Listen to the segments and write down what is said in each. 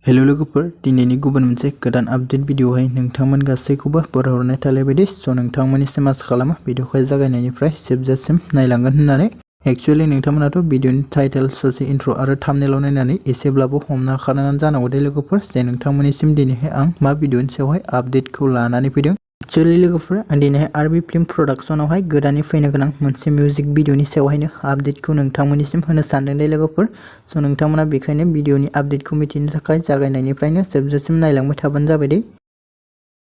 Hello लोगोफोर दिनैनि गुबुन मोनसे गोदान आपडेट भिडिअहाय नोंथांमोन गासैखौबो बरायहरनाय थालायबायदि नोंथांमोननिसिम आसा खालामो भिडिअखौ जागायनायनिफ्राय जोबजासिम नायलांगोन होननानै एक्चुअली नोंथांमोनाथ' भिडिअनि टाइटल ससे इन्ट्र आरो थाम्बनेल नायनानै एसेब्लाबो हमना खानानै जानांगौ दे लोगोफोर जे नोंथांमोननिसिम दिनैहाय आं मा भिडिअनि सायावहाय आपडेटखौ लानानै फैदों। एक्चुअली लोगोफोर आं दिनैहाय आरबी फिल्म प्रडाक्शनावहाय गोदानै फैनो गोनां मोनसे मिउजिक भिडिअनि सायावहायनो आपडेटखौ नोंथांमोननिसिम होनो सानदों दे लोगोफोर। नोंथांमोना बेखायनो भिडिअनि आपडेटखौ मिथिनो थाखाय जागायनायनिफ्रायनो जोबजासिम नायलांबाय थाबानो जाबाय दे।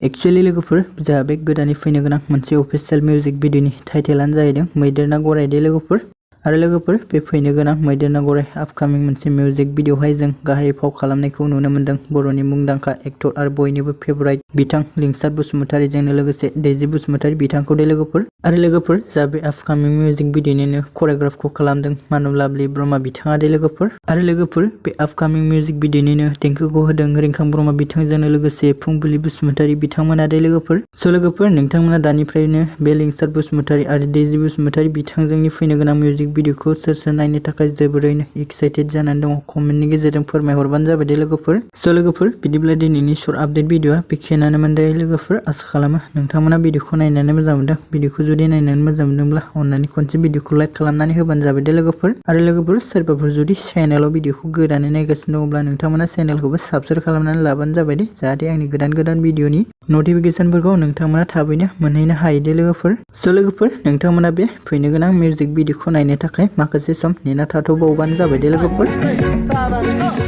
एक्चुअली लोगोफोर जोंहा बे गोदानै फैनो गोनां मोनसे अफिशियेल मिउजिक भिडिअनि टाइटेलानो जाहैदों मैदेर ना गराय दे लोगोफोर। आरो लोगोफोर बे फैनो गोनां मैदेर ना गराय आपकामिं मोनसे मिउजिक भिडिअहाय जों गाहाय फाव खालामनायखौ नुनो मोन्दों बर'नि मुंदांखा एक्टर आरो बयनिबो फेभराइट बिथां लिंसार बसुमतारीजोंनो लोगोसे दैजि बसुमतारी बिथांखौ दे लोगोफोर। आरो लोगोफोर जा बे आपकामिं मिउजिक भिडिअनिनो करिय'ग्राफखौ खालामदों मानबलाबलि ब्रह्मा बिथाङा दे लोगोफोर। आरो लोगोफोर बे आपकामिं मिउजिक भिडिअनिनो देंखोखौ होदों रिंखां ब्रह्मा बिथांजोंनो लोगोसे फुंबिलि बसुमतारी बिथांमोना दे लोगोफोर। लोगोफोर नोंथांमोना दानिफ्रायनो बे लिंसार बसुमतारी आरो दैजि बसुमतारी बिथांजोंनि फैनो गोनां मिउजिक भिडिअखौ सोर सोर नायनो थाखाय जोबोरैनो एक्साइटेड जानानै दङ कमेन्टनि गेजेरजों फोरमायहरबानो जाबाय दे लोगोफोर। लोगोफोर बिदिब्ला दिनैनि शर्ट आपडेट भिडिअआ बेखिनियानो मोनदों लोगोफोर। आसा खालामो नोंथांमोना भिडिअखौ नायनानै मोजां मोनदों। भिडिअखौ जुदि नायनानै मोजां मोनदोंब्ला अननानै खनसे भिडिअखौ लाइक खालामनानै होबानो जाबाय दे लोगोफोर। आरो लोगोफोर सोरबाफोर जुदि चेनेलाव भिडिअखौ गोदानै नायगासिनो दङब्ला नोंथांमोना चेनेलखौबो साबस्क्राइब खालामनानै लाबानो जाबाय दे जाहाथे आंनि गोदान भिडिअनि नटिफिकेशनफोरखौ नोंथांमोना थाबैनो मोनहैनो हायो दे लोगोफोर। लोगोफोर नोंथांमोना बे फैनो गोनां मिउजिक भिडिअखौ नायनो थाखाय माखासे सम नेना थाथ'बावबानो जाबाय दे लोगोफोर।